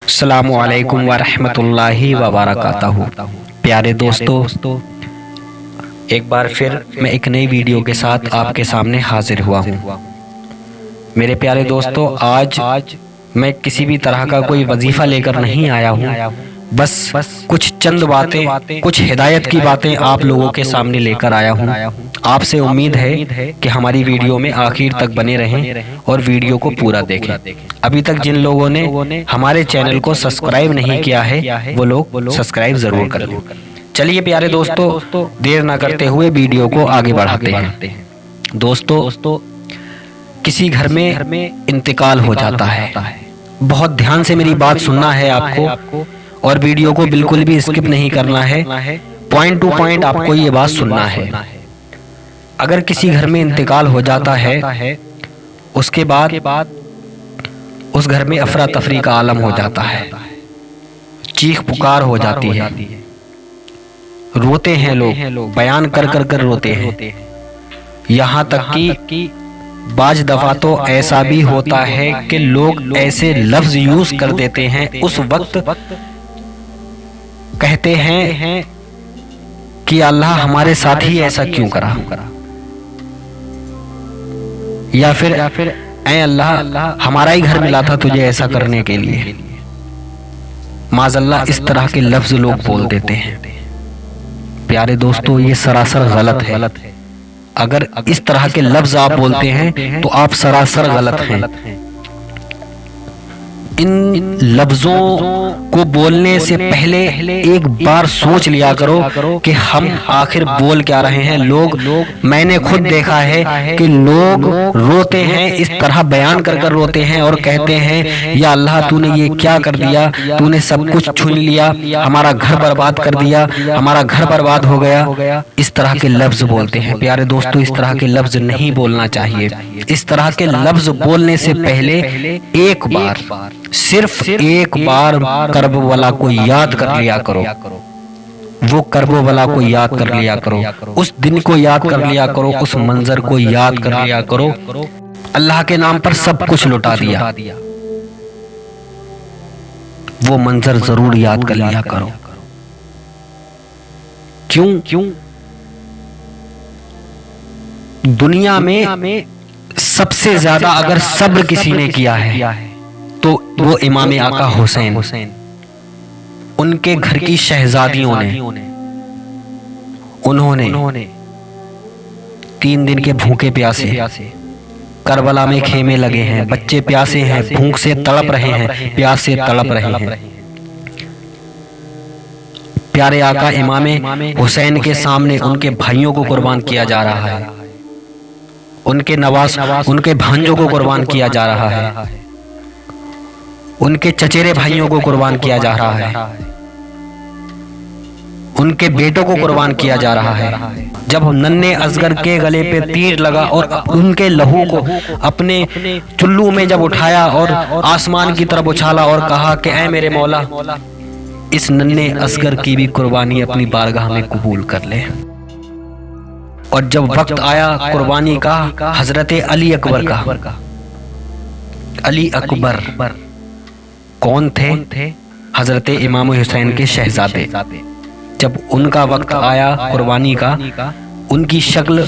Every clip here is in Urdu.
السلام علیکم ورحمۃ اللہ وبرکاتہ۔ پیارے دوستو، ایک بار پھر میں ایک نئی ویڈیو کے ساتھ آپ کے سامنے حاضر ہوا ہوں۔ میرے پیارے دوستو، آج میں کسی بھی طرح کا کوئی وظیفہ لے کر نہیں آیا ہوں، بس کچھ چند باتیں، کچھ ہدایت کی باتیں آپ لوگوں کے سامنے لے کر آیا ہوں۔ آپ سے امید ہے کہ ہماری ویڈیو میں آخر تک بنے رہیں اور ویڈیو کو پورا دیکھیں۔ ابھی تک جن لوگوں نے ہمارے چینل کو سبسکرائب نہیں کیا ہے وہ لوگ سبسکرائب ضرور کر لیں۔ چلیے پیارے دوستو، دیر نہ کرتے ہوئے ویڈیو کو آگے بڑھاتے ہیں۔ دوستو، کسی گھر میں انتقال ہو جاتا ہے، بہت دھیان سے میری بات سننا ہے آپ کو، اور ویڈیو کو بالکل بھی اسکپ نہیں کرنا ہے، پوائنٹ ٹو پوائنٹ آپ کو یہ بات سننا ہے۔ اگر کسی گھر میں انتقال ہو جاتا ہے، اس کے بعد اس گھر میں افراتفری کا عالم ہو جاتا ہے، چیخ پکار ہو جاتی ہے، روتے ہیں لوگ، بیان کر کر روتے ہیں، یہاں تک کہ بعض دفعہ تو ایسا بھی ہوتا ہے کہ لوگ ایسے لفظ یوز کر دیتے ہیں، اس وقت کہتے ہیں کہ اللہ ہمارے ساتھ ہی ایسا کیوں کرا، یا پھر اے اللہ ہمارا ہی گھر ملا تھا تجھے ایسا کرنے کے لیے۔ معاذ اللہ اس طرح کے لفظ لوگ بول دیتے ہیں۔ پیارے دوستو، یہ سراسر غلط ہے۔ اگر اس طرح کے لفظ آپ بولتے ہیں تو آپ سراسر غلط ہیں۔ ان لفظوں کو بولنے سے پہلے ایک بار سوچ لیا کرو کہ ہم آخر بول کیا رہے ہیں۔ میں نے خود دیکھا ہے کہ لوگ روتے ہیں، اس طرح بیان کر روتے ہیں اور کہتے ہیں یا اللہ تو نے یہ کیا کر دیا، تو نے سب کچھ چھین لیا، ہمارا گھر برباد کر دیا، ہمارا گھر برباد ہو گیا، اس طرح کے لفظ بولتے ہیں۔ پیارے دوستو، اس طرح کے لفظ نہیں بولنا چاہیے۔ اس طرح کے لفظ بولنے سے پہلے ایک بار، صرف ایک بار کربلا کو یاد کر لیا کرو، وہ کربلا کو یاد کر لیا کرو، اس دن کو یاد کر لیا کرو، اس منظر کو یاد کر لیا کرو۔ اللہ کے نام پر سب کچھ لٹا دیا، وہ منظر ضرور یاد کر لیا کرو۔ کیوں؟ دنیا میں سب سے زیادہ اگر صبر کسی نے کیا ہے تو وہ امام آقا حسین، ان کے گھر کی شہزادیوں نے، انہوں نے 3 دن کے بھوکے پیاسے، کربلا میں خیمے لگے ہیں، بچے پیاسے ہیں، بھوک سے تڑپ رہے ہیں، پیاس سے تڑپ رہے ہیں۔ پیارے آقا امام حسین کے سامنے ان کے بھائیوں کو قربان کیا جا رہا ہے، ان کے نواز، ان کے بھانجوں کو قربان کیا جا رہا ہے، ان کے چچیرے بھائیوں کو قربان کیا جا رہا ہے، ان کے بیٹوں کو قربان کیا جا رہا ہے۔ جب ننھے اصغر کے گلے پہ تیر لگا اور ان کے لہو کو اپنے چلو میں جب اٹھایا اور آسمان کی طرف اچھالا اور کہا کہ اے میرے مولا، اس ننھے اصغر کی بھی قربانی اپنی بارگاہ میں قبول کر لے۔ اور جب وقت آیا قربانی کا، حضرت علی اکبر کا، علی اکبر کون تھے؟ حضرت امام حسین کے شہزادے۔ جب ان کا وقت آیا قربانی کا، ان کی شکل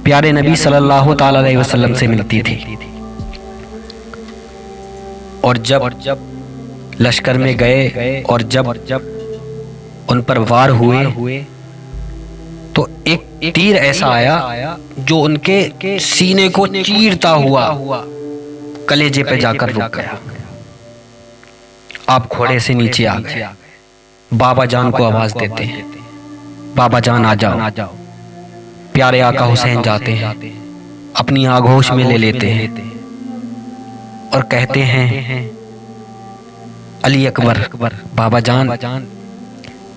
پیارے نبی صلی اللہ تعالی علیہ وسلم سے ملتی تھی، اور جب لشکر میں گئے اور جب ان پر وار ہوئے تو ایک تیر ایسا آیا جو ان کے سینے کو چیرتا ہوا کلیجے پہ جا کر رک گیا۔ آپ گھوڑے سے نیچے آ گئے، بابا جان کو آواز دیتے ہیں، بابا جان آ جاؤ۔ پیارے آقا حسین جاتے ہیں، اپنی آغوش میں لے لیتے ہیں اور کہتے ہیں علی اکبر، بابا جان،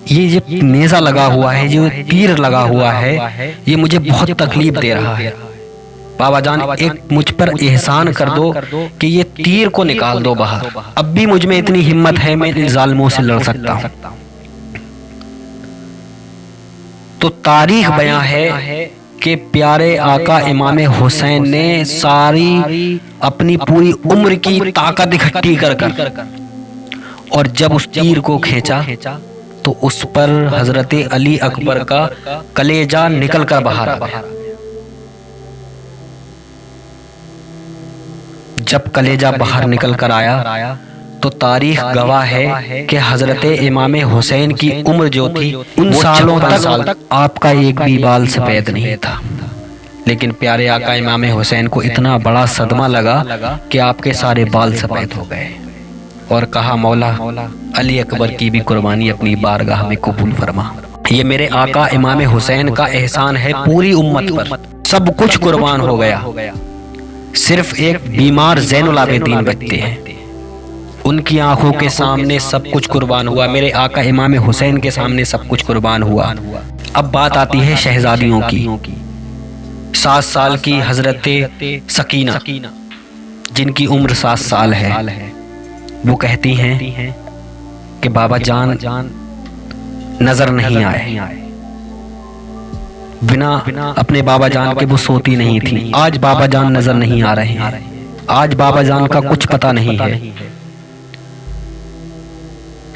یہ جو نیزہ لگا ہوا ہے، جو تیر لگا ہوا ہے، یہ مجھے بہت تکلیف دے رہا ہے۔ بابا جان ایک مجھ پر احسان کر دو کہ یہ تیر کو نکال دو باہر، اب بھی مجھ میں اتنی ہمت ہے میں ان ظالموں سے لڑ سکتا ہوں۔ تو تاریخ بیان ہے کہ پیارے آقا امام حسین نے ساری اپنی پوری عمر کی طاقت اکٹھی کر اور جب اس تیر کو کھینچا تو اس پر حضرت علی اکبر کا کلیجہ نکل کر باہر آ گیا۔ جب کلیجہ باہر نکل کر آیا تو تاریخ گواہ ہے کہ حضرت امام حسین کی عمر جو تھی ان سالوں تک آپ کا ایک بھی بال سفید نہیں تھا، لیکن پیارے آقا امام حسین کو اتنا بڑا صدمہ لگا کہ آپ کے سارے بال سفید ہو گئے، اور کہا مولا علی اکبر کی بھی قربانی اپنی بارگاہ میں قبول فرما۔ یہ میرے آقا امام حسین کا احسان ہے پوری امت پر، سب کچھ قربان ہو گیا، صرف ایک بیمار زین العابدین بچتے ہیں، ان کی آنکھوں کے سامنے سب کچھ قربان ہوا، میرے آقا امام حسین کے سامنے سب کچھ قربان ہوا۔ اب بات آتی ہے شہزادیوں کی۔ 7 سال کی حضرت سکینہ جن کی عمر 7 سال ہے، وہ کہتی ہیں کہ بابا جان نظر نہیں آئے، بنا اپنے بابا جان کے وہ سوتی نہیں تھی۔ آج بابا جان نظر نہیں آ رہے ہیں، آج بابا جان کا کچھ پتہ نہیں ہے۔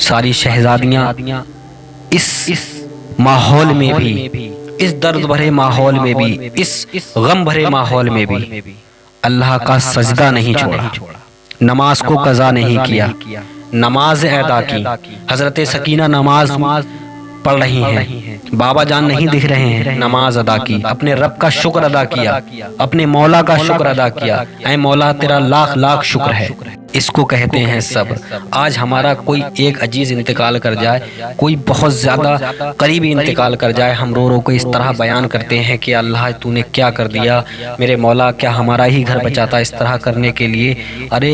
ساری شہزادیاں اس ماحول میں بھی، اس درد بھرے ماحول میں بھی، اس غم بھرے ماحول میں بھی اللہ کا سجدہ نہیں چھوڑا، نماز کو قضا نہیں کیا، نماز ادا کی۔ حضرت سکینہ نماز پڑھ رہی ہیں، بابا جان نہیں دکھ رہے ہیں، نماز ادا کی، اپنے رب کا شکر ادا کیا، اپنے مولا کا شکر ادا کیا۔ اے مولا تیرا لاکھ لاکھ شکر ہے۔ اس کو کہتے ہیں صبر۔ آج ہمارا کوئی ایک عزیز انتقال کر جائے، کوئی بہت زیادہ قریبی انتقال کر جائے، ہم رو رو کو اس طرح بیان کرتے ہیں کہ اللہ تو نے کیا کر دیا، میرے مولا کیا ہمارا ہی گھر بچاتا اس طرح کرنے کے لیے۔ ارے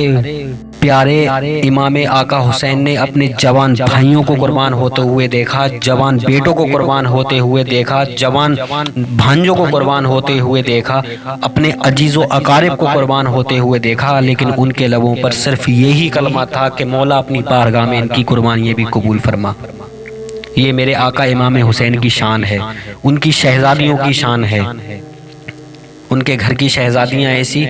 پیارے امام آقا حسین نے اپنے جوان بھائیوں کو قربان ہوتے ہوئے دیکھا، جوان بیٹوں کو قربان ہوتے ہوئے دیکھا، جوان بھانجوں کو قربان ہوتے ہوئے دیکھا، اپنے عزیز و اقارب کو قربان ہوتے ہوئے دیکھا، لیکن ان کے لبوں پر صرف یہی کلمہ تھا کہ مولا اپنی بارگاہ میں ان کی قربانیاں بھی قبول فرما۔ یہ میرے آقا امام حسین کی شان ہے، ان کی شہزادیوں کی شان ہے۔ ان کے گھر کی شہزادیاں ایسی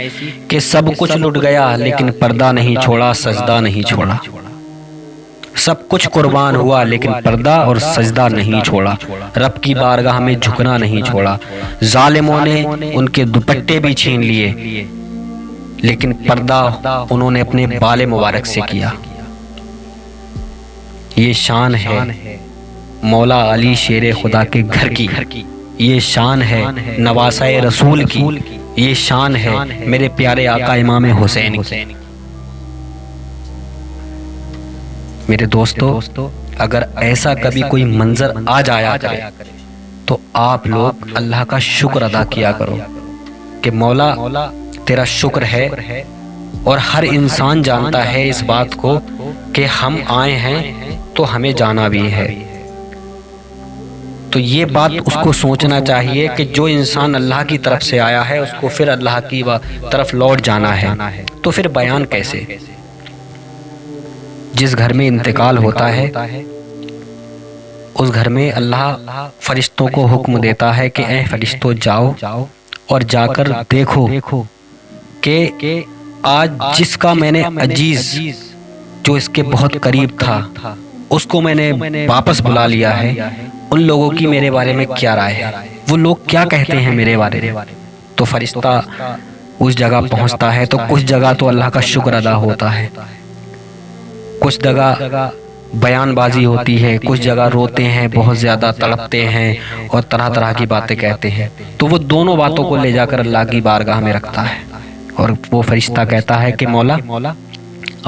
کہ سب کچھ لٹ گیا لیکن پردہ نہیں چھوڑا، سجدہ نہیں چھوڑا۔ سب کچھ قربان ہوا لیکن پردہ اور سجدہ نہیں چھوڑا، رب کی بارگاہ میں جھکنا نہیں چھوڑا۔ ظالموں نے ان کے دوپٹے بھی چھین لیے لیکن پردہ انہوں نے اپنے بال مبارک سے کیا۔ یہ شان ہے مولا علی شیر خدا کے گھر کی، یہ شان ہے نواسہ رسول کی، یہ شان ہے میرے پیارے آقا امام حسین کی۔ میرے دوستو، اگر ایسا کبھی کوئی منظر آ جایا کرے تو آپ لوگ اللہ کا شکر ادا کیا کرو کہ مولا تیرا شکر ہے، اور ہر انسان جانتا ہے اس بات کو کہ ہم آئے ہیں تو ہمیں جانا بھی ہے۔ تو یہ بات اس کو سوچنا چاہیے کہ جو انسان اللہ کی طرف سے آیا ہے اس کو پھر اللہ کی طرف لوٹ جانا ہے، تو پھر بیان کیسے؟ جس گھر میں انتقال ہوتا ہے اس گھر میں اللہ فرشتوں کو حکم دیتا ہے کہ اے فرشتوں جاؤ اور جا کر دیکھو کہ آج جس کا میں نے عزیز جو اس کے بہت قریب تھا اس کو میں نے واپس بلا لیا ہے، ان لوگوں کی میرے بارے میں کیا رائے ہے، وہ لوگ کیا کہتے ہیں میرے بارے میں۔ تو فرشتہ اس جگہ پہنچتا ہے تو کچھ جگہ تو اللہ کا شکر ادا ہوتا ہے، کچھ جگہ بیان بازی ہوتی ہے، کچھ جگہ روتے ہیں، بہت زیادہ تڑپتے ہیں اور طرح طرح کی باتیں کہتے ہیں۔ تو وہ دونوں باتوں کو لے جا کر اللہ کی بارگاہ میں رکھتا ہے، اور وہ فرشتہ کہتا ہے کہ مولا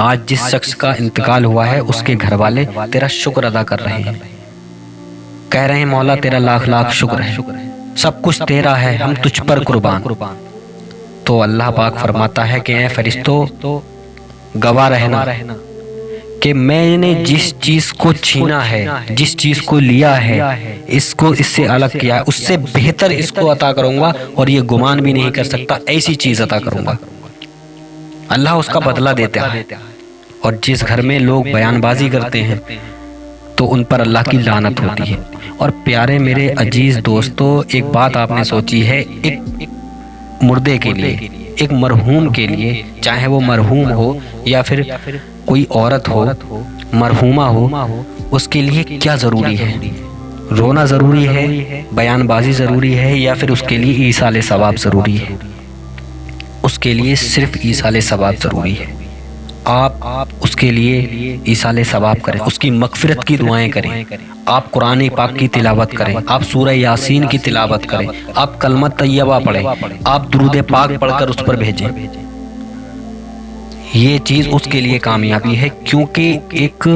آج جس شخص کا انتقال ہوا ہے اس کے گھر والے تیرا شکر ادا کر رہے ہیں، کہہ رہے ہیں مولا تیرا لاکھ لاکھ شکر ہے، سب کچھ تیرا ہے، ہم تجھ پر قربان۔ تو اللہ پاک فرماتا ہے کہ اے فرشتوں گواہ رہنا کہ میں نے جس چیز کو چھینا ہے، جس چیز کو لیا ہے، اس کو اس سے الگ کیا ہے، اس سے بہتر اس کو عطا کروں گا، اور یہ گمان بھی نہیں کر سکتا ایسی چیز عطا کروں گا۔ اللہ اس کا بدلہ دیتا ہے، اور جس گھر میں لوگ بیان بازی کرتے ہیں تو ان پر اللہ کی لعنت ہوتی ہے۔ اور پیارے میرے عزیز دوستو، ایک بات آپ نے سوچی ہے، ایک مردے کے لیے، ایک مرحوم کے لیے، چاہے وہ مرحوم ہو یا پھر کوئی عورت ہو، مرحوما ہو، اس کے لیے کیا ضروری ہے؟ رونا ضروری ہے، بیان بازی ضروری ہے، یا پھر اس کے لیے ایصال ثواب ضروری ہے؟ اس کے لیے صرف ایصال ثواب ضروری ہے۔ آپ اس کے لیے ایصال ثواب کریں، اس کی مغفرت کی دعائیں کریں، آپ قرآن پاک کی تلاوت کریں، آپ سورہ یاسین کی تلاوت کریں، آپ کلمہ طیبہ پڑھیں، آپ درود پاک پڑھ کر اس پر بھیجیں۔ یہ چیز اس کے لیے کامیابی ہے، کیونکہ ایک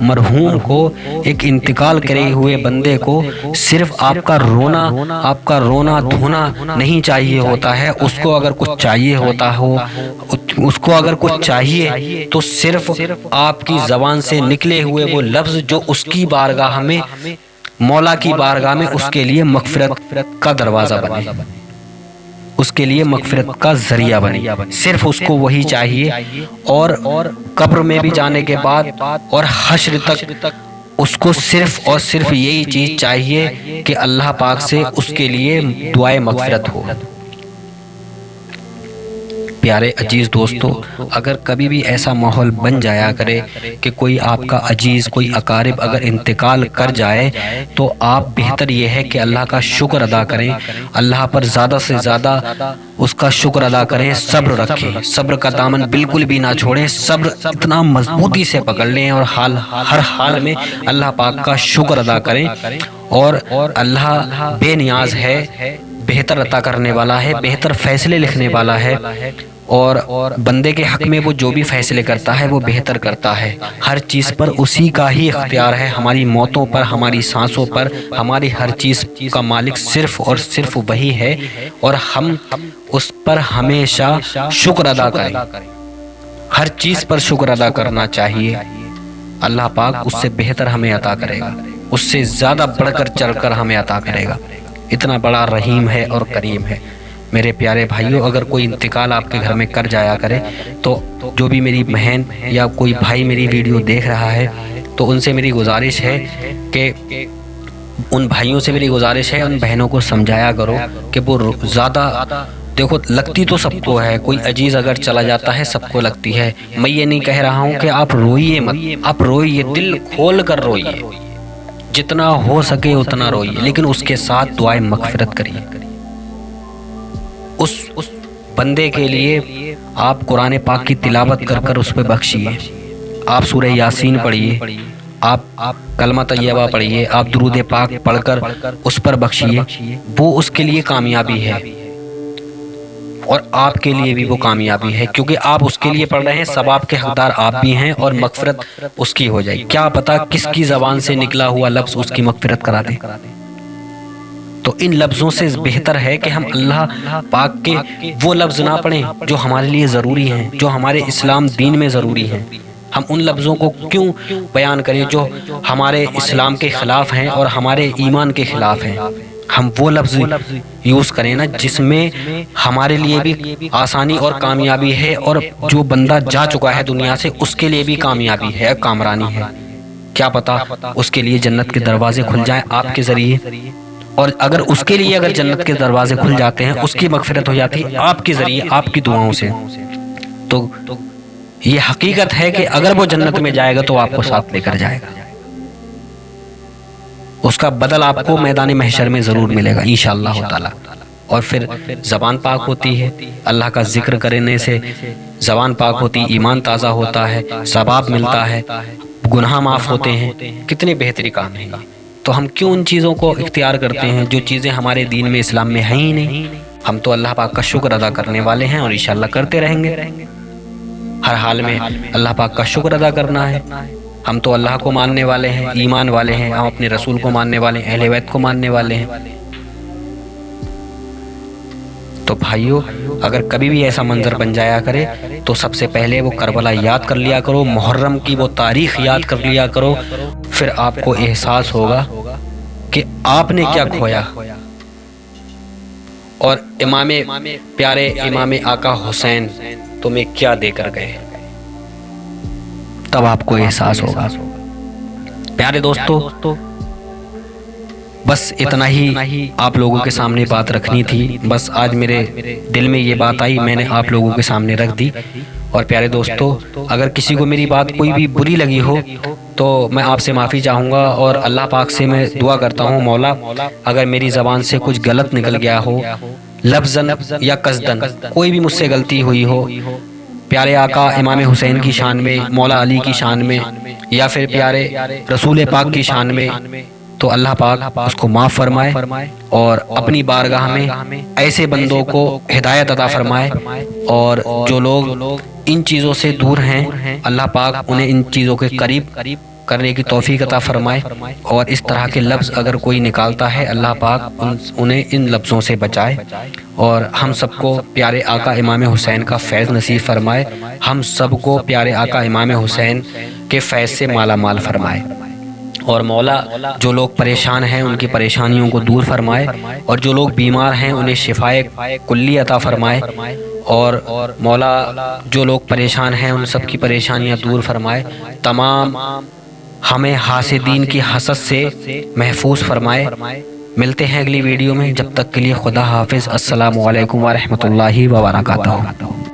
مرحوم کو، ایک انتقال کرے ہوئے بندے کو صرف آپ کا رونا دھونا نہیں چاہیے ہوتا ہے۔ اس کو اگر کچھ چاہیے ہوتا ہو، اس کو اگر کچھ چاہیے تو صرف آپ کی زبان سے نکلے ہوئے وہ لفظ جو اس کی بارگاہ میں، مولا کی بارگاہ میں اس کے لیے مغفرت کا دروازہ بنے، اس کے لیے مغفرت کا ذریعہ بنے، صرف اس کو وہی چاہیے۔ اور قبر میں بھی جانے کے بعد اور حشر تک اس کو صرف اور صرف یہی چیز چاہیے کہ اللہ پاک سے اس کے لیے دعائے مغفرت ہو۔ پیارے عزیز دوستو، اگر کبھی بھی ایسا ماحول بن جایا کرے کہ کوئی آپ کا عزیز، کوئی اقارب اگر انتقال کر جائے، تو آپ بہتر یہ ہے کہ اللہ کا شکر ادا کریں، اللہ پر زیادہ سے زیادہ اس کا شکر ادا کریں، صبر رکھیں، صبر کا دامن بالکل بھی نہ چھوڑیں، صبر اتنا مضبوطی سے پکڑ لیں اور ہر حال میں اللہ پاک کا شکر ادا کریں۔ اور اللہ بے نیاز ہے، بہتر عطا کرنے والا ہے، بہتر فیصلے لکھنے والا ہے، اور بندے کے حق میں وہ جو بھی فیصلے کرتا ہے وہ بہتر کرتا ہے۔ ہر چیز پر اسی کا ہی اختیار ہے، ہماری موتوں پر، ہماری سانسوں پر، ہماری ہر چیز کا مالک صرف اور صرف وہی ہے، اور ہم اس پر ہمیشہ شکر ادا کریں، ہر چیز پر شکر ادا کرنا چاہیے۔ اللہ پاک اس سے بہتر ہمیں عطا کرے گا، اس سے زیادہ بڑھ کر چڑھ کر ہمیں عطا کرے گا، اتنا بڑا رحیم ہے اور کریم ہے۔ میرے پیارے بھائیوں، اگر کوئی انتقال آپ کے گھر میں کر جایا کرے تو جو بھی میری بہن یا کوئی بھائی میری ویڈیو دیکھ رہا ہے، تو ان سے میری گزارش ہے کہ ان بھائیوں سے میری گزارش ہے، ان بہنوں کو سمجھایا کرو کہ وہ زیادہ، دیکھو لگتی تو سب کو ہے، کوئی عزیز اگر چلا جاتا ہے سب کو لگتی ہے۔ میں یہ نہیں کہہ رہا ہوں کہ آپ روئیے مت، آپ روئیے، دل کھول کر روئیے، جتنا ہو سکے اتنا روئیے، لیکن اس کے ساتھ دعائیں مغفرت کریے۔ اس بندے کے لیے آپ قرآن پاک کی تلاوت کر کر اس پہ بخشیے، آپ سورہ یاسین پڑھیے، آپ کلمہ طیبہ پڑھیے، آپ درود پاک پڑھ کر اس پر بخشیے، وہ اس کے لیے کامیابی ہے، اور آپ کے لیے بھی وہ کامیابی ہے، کیونکہ آپ اس کے لیے پڑھ رہے ہیں، ثواب کے حقدار آپ بھی ہیں، اور مغفرت اس کی ہو جائے گی۔ کیا پتہ کس کی زبان سے نکلا ہوا لفظ اس کی مغفرت کرا دے۔ تو ان لفظوں سے بہتر ہے کہ ہم اللہ پاک کے وہ لفظ نہ پڑھیں جو ہمارے لیے ضروری ہیں، جو ہمارے اسلام دین میں ضروری ہیں۔ ہم ان لفظوں کو کیوں بیان کریں جو ہمارے اسلام کے خلاف ہیں اور ہمارے ایمان کے خلاف ہیں؟ ہم وہ لفظ یوز کریں نا جس میں ہمارے لیے بھی آسانی اور کامیابی ہے، اور جو بندہ جا چکا ہے دنیا سے اس کے لیے بھی کامیابی ہے، کامرانی ہے۔ کیا پتہ اس کے لیے جنت کے دروازے کھل جائیں آپ کے ذریعے، اور اگر اس کے لیے اگر جنت کے دروازے کھل جاتے ہیں، اس کی مغفرت ہو جاتی ہے آپ کے ذریعے، آپ کی دعاؤں سے، تو یہ حقیقت ہے کہ اگر وہ جنت میں جائے گا تو آپ کو ساتھ لے کر جائے گا، اس کا بدل آپ کو میدان محشر میں ضرور ملے گا انشاءاللہ تعالی۔ اور پھر زبان پاک ہوتی ہے، اللہ کا ذکر کرنے سے زبان پاک ہوتی، ایمان تازہ ہوتا ہے، ثواب ملتا ہے، گناہ معاف ہوتے ہیں، کتنے بہتری کام ہیں۔ تو ہم کیوں ان چیزوں کو اختیار کرتے ہیں جو چیزیں ہمارے دین میں، اسلام میں ہیں ہی نہیں؟ ہم تو اللہ پاک کا شکر ادا کرنے والے ہیں، اور انشاءاللہ کرتے رہیں گے۔ ہر حال میں اللہ پاک کا شکر ادا کرنا ہے۔ ہم تو اللہ کو ماننے والے ہیں، ایمان والے ہیں، ہم اپنے رسول کو ماننے والے ہیں، اہل بیت کو ماننے والے ہیں۔ تو بھائیو، اگر کبھی بھی ایسا منظر بن جایا کرے تو سب سے پہلے وہ کربلا یاد کر لیا کرو، محرم کی وہ تاریخ یاد کر لیا کرو، پھر آپ کو احساس ہوگا کہ آپ نے کیا کھویا، اور پیارے امام آقا حسین تمہیں کیا دے کر گئے، تب آپ کو احساس ہوگا۔ پیارے دوستو، بس اتنا ہی آپ لوگوں کے سامنے بات رکھنی تھی، بس آج میرے دل میں یہ بات آئی، میں نے آپ لوگوں کے سامنے رکھ دی۔ اور پیارے دوستو، اگر کسی کو میری بات کوئی بھی بری لگی ہو تو میں آپ سے معافی چاہوں گا، اور اللہ پاک سے میں دعا کرتا ہوں مولا اگر میری زبان سے کچھ غلط نکل گیا ہو، لفظاً یا قصداً کوئی بھی مجھ سے غلطی ہوئی ہو، پیارے آقا امام حسین کی شان میں، مولا علی کی شان میں، یا پھر پیارے رسول پاک کی شان میں، تو اللہ پاک اس کو معاف فرمائے اور اپنی بارگاہ میں ایسے بندوں کو ہدایت عطا فرمائے، اور جو لوگ ان چیزوں سے دور ہیں اللہ پاک انہیں ان چیزوں کے قریب کرنے کی توفیق عطا فرمائے، اور اس طرح کے لفظ اگر کوئی نکالتا ہے اللہ پاک انہیں ان لفظوں سے بچائے، اور ہم سب کو پیارے آقا امام حسین کا فیض نصیب فرمائے، ہم سب کو پیارے آقا امام حسین کے فیض سے مالا مال فرمائے، اور مولا جو لوگ پریشان ہیں ان کی پریشانیوں کو دور فرمائے، اور جو لوگ بیمار ہیں انہیں شفائے کلی عطا فرمائے، اور مولا جو لوگ پریشان ہیں ان سب کی پریشانیاں دور فرمائے، تمام ہمیں حاسدین کی حسد سے محفوظ فرمائے۔ ملتے ہیں اگلی ویڈیو میں، جب تک کے لیے خدا حافظ، السلام علیکم ورحمۃ اللہ وبرکاتہ۔